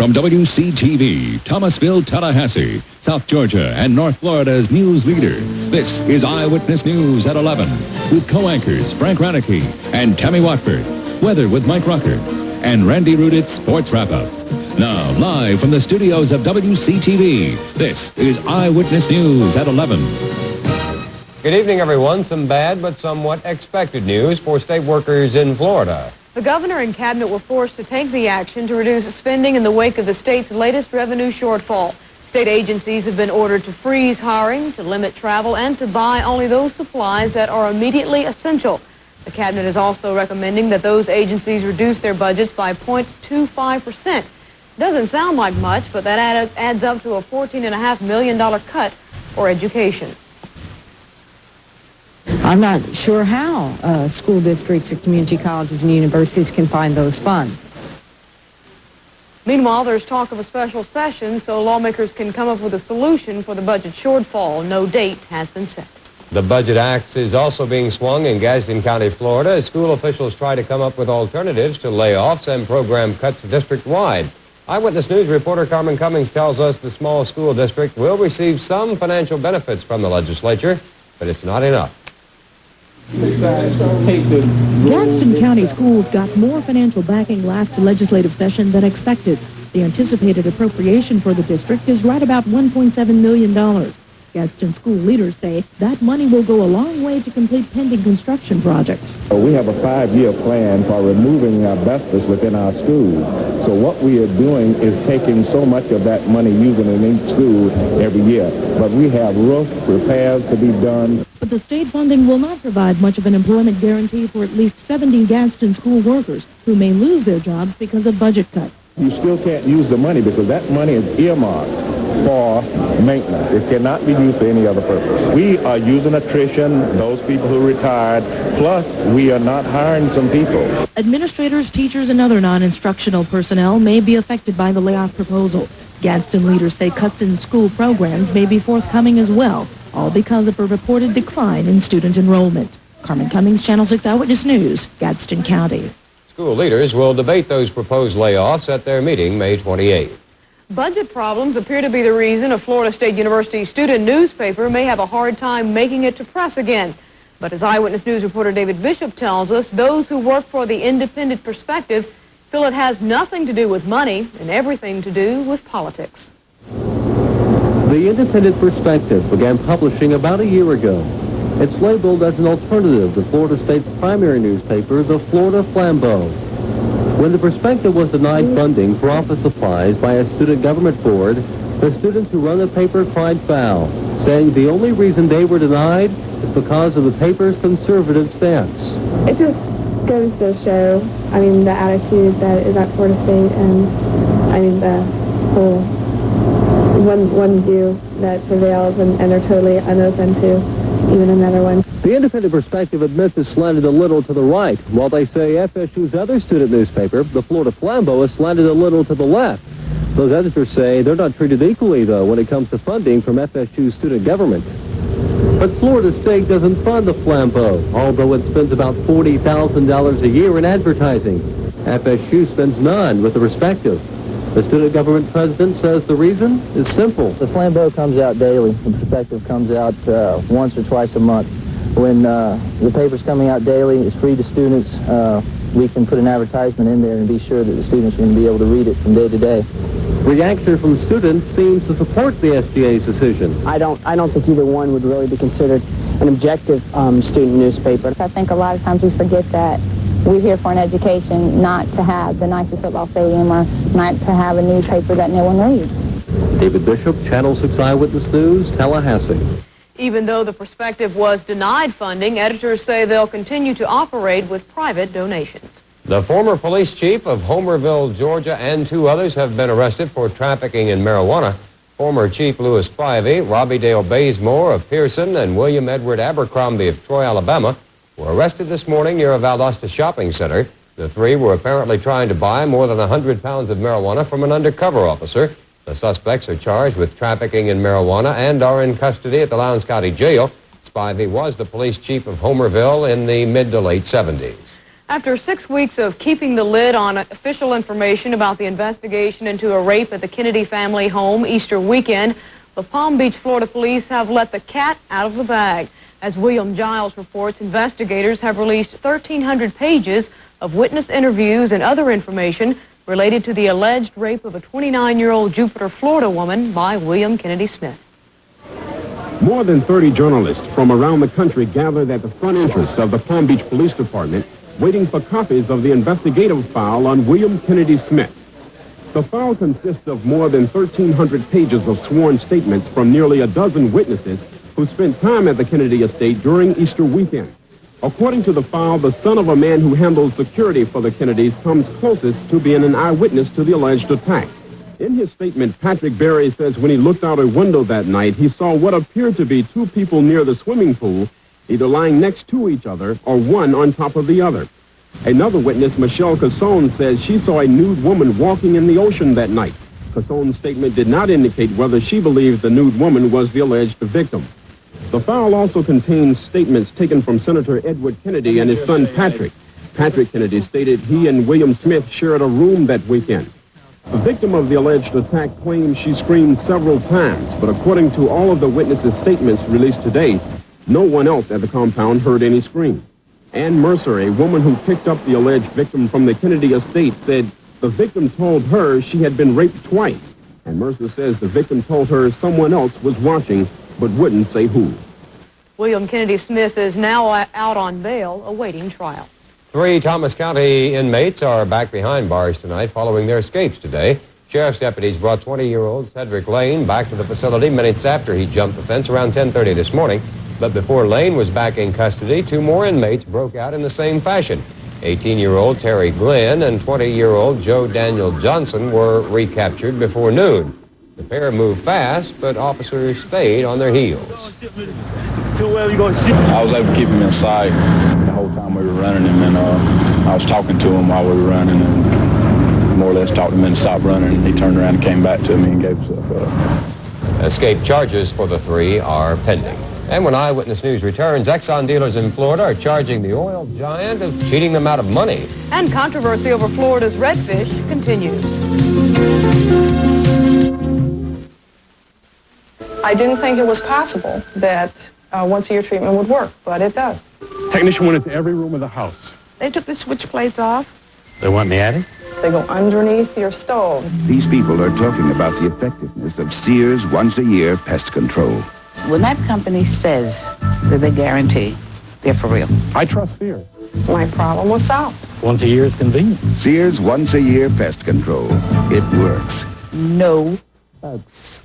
From WCTV, Thomasville, Tallahassee, South Georgia, and North Florida's news leader, this is Eyewitness News at 11 with co-anchors Frank Rannicke and Tammy Watford, weather with Mike Rucker, and Randy Rudit's sports wrap-up. Now, live from the studios of WCTV, this is Eyewitness News at 11. Good evening, everyone. Some bad but somewhat expected news for state workers in Florida. The governor and cabinet were forced to take the action to reduce spending in the wake of the state's latest revenue shortfall. State agencies have been ordered to freeze hiring, to limit travel, and to buy only those supplies that are immediately essential. The cabinet is also recommending that those agencies reduce their budgets by 0.25%. Doesn't sound like much, but that adds up to a $14.5 million cut for education. I'm not sure how school districts or community colleges and universities can find those funds. Meanwhile, there's talk of a special session so lawmakers can come up with a solution for the budget shortfall. No date has been set. The budget axe is also being swung in Gadsden County, Florida, as school officials try to come up with alternatives to layoffs and program cuts district-wide. Eyewitness News reporter Carmen Cummings tells us the small school district will receive some financial benefits from the legislature, but it's not enough. Gadsden County schools got more financial backing last legislative session than expected. The anticipated appropriation for the district is right about $1.7 million. Gadsden school leaders say that money will go a long way to complete pending construction projects. We have a 5-year plan for removing asbestos within our schools. So what we are doing is taking so much of that money, using it in each school every year. But we have roof repairs to be done. But the state funding will not provide much of an employment guarantee for at least 70 Gadsden school workers who may lose their jobs because of budget cuts. You still can't use the money because that money is earmarked for maintenance. It cannot be used for any other purpose. We are using attrition, those people who retired, plus we are not hiring some people. Administrators, teachers, and other non-instructional personnel may be affected by the layoff proposal. Gadsden leaders say cuts in school programs may be forthcoming as well, all because of a reported decline in student enrollment. Carmen Cummings, Channel 6 Eyewitness News, Gadsden County. School leaders will debate those proposed layoffs at their meeting May 28th. Budget problems appear to be the reason a Florida State University student newspaper may have a hard time making it to press again. But as Eyewitness News reporter David Bishop tells us, those who work for the Independent Perspective feel it has nothing to do with money and everything to do with politics. The Independent Perspective began publishing about a year ago. It's labeled as an alternative to Florida State's primary newspaper, the Florida Flambeau. When the Perspective was denied funding for office supplies by a student government board, the students who run the paper cried foul, saying the only reason they were denied is because of the paper's conservative stance. It just goes to show, the attitude that is at Florida State, and, the whole one view that prevails, and they're totally unopen to even another one. The Independent Perspective admits it's slanted a little to the right, while they say FSU's other student newspaper, the Florida Flambeau, is slanted a little to the left. Those editors say they're not treated equally, though, when it comes to funding from FSU's student government. But Florida State doesn't fund the Flambeau, although it spends about $40,000 a year in advertising. FSU spends none with the Perspective. The student government president says the reason is simple. The Flambeau comes out daily. The Perspective comes out once or twice a month. When the paper's coming out daily, it's free to students. We can put an advertisement in there and be sure that the students are going to be able to read it from day to day. Reaction from students seems to support the SGA's decision. I don't think either one would really be considered an objective student newspaper. I think a lot of times we forget that we're here for an education, not to have the nicest football stadium or not to have a newspaper that no one reads. David Bishop, Channel 6 Eyewitness News, Tallahassee. Even though the Perspective was denied funding, editors say they'll continue to operate with private donations. The former police chief of Homerville, Georgia, and 2 others have been arrested for trafficking in marijuana. Former Chief Louis Spivey, Robbie Dale Bazemore of Pearson, and William Edward Abercrombie of Troy, Alabama, were arrested this morning near a Valdosta shopping center. The 3 were apparently trying to buy more than 100 pounds of marijuana from an undercover officer. The suspects are charged with trafficking in marijuana and are in custody at the Lowndes County Jail. Spivey was the police chief of Homerville in the mid to late 70s. After 6 weeks of keeping the lid on official information about the investigation into a rape at the Kennedy family home Easter weekend, the Palm Beach, Florida police have let the cat out of the bag. As William Giles reports, investigators have released 1,300 pages of witness interviews and other information related to the alleged rape of a 29-year-old Jupiter, Florida woman by William Kennedy Smith. More than 30 journalists from around the country gathered at the front entrance of the Palm Beach Police Department waiting for copies of the investigative file on William Kennedy Smith. The file consists of more than 1,300 pages of sworn statements from nearly a dozen witnesses who spent time at the Kennedy estate during Easter weekend. According to the file, the son of a man who handles security for the Kennedys comes closest to being an eyewitness to the alleged attack. In his statement, Patrick Berry says when he looked out a window that night, he saw what appeared to be two people near the swimming pool, either lying next to each other or one on top of the other. Another witness, Michelle Cassone, says she saw a nude woman walking in the ocean that night. Cassone's statement did not indicate whether she believed the nude woman was the alleged victim. The file also contains statements taken from Senator Edward Kennedy and his son Patrick. Patrick Kennedy stated he and William Smith shared a room that weekend. The victim of the alleged attack claims she screamed several times, but according to all of the witnesses' statements released today, no one else at the compound heard any scream. Ann Mercer, a woman who picked up the alleged victim from the Kennedy estate, said the victim told her she had been raped twice. And Mercer says the victim told her someone else was watching, but wouldn't say who. William Kennedy Smith is now out on bail, awaiting trial. 3 Thomas County inmates are back behind bars tonight following their escapes today. Sheriff's deputies brought 20-year-old Cedric Lane back to the facility minutes after he jumped the fence around 10:30 this morning. But before Lane was back in custody, 2 more inmates broke out in the same fashion. 18-year-old Terry Glenn and 20-year-old Joe Daniel Johnson were recaptured before noon. The pair moved fast, but officers stayed on their heels. I was able to keep him in sight the whole time we were running him, and I was talking to him while we were running, and more or less talked him into stop running. He turned around and came back to me and gave himself up. Escape charges for the 3 are pending. And when Eyewitness News returns, Exxon dealers in Florida are charging the oil giant of cheating them out of money. And controversy over Florida's redfish continues. I didn't think it was possible that once-a-year treatment would work, but it does. Technician went into every room of the house. They took the switch plates off. They went in the attic? They go underneath your stove. These people are talking about the effectiveness of Sears once-a-year pest control. When that company says that they guarantee, they're for real. I trust Sears. My problem was solved. Once a year is convenient. Sears once-a-year pest control. It works. No bugs.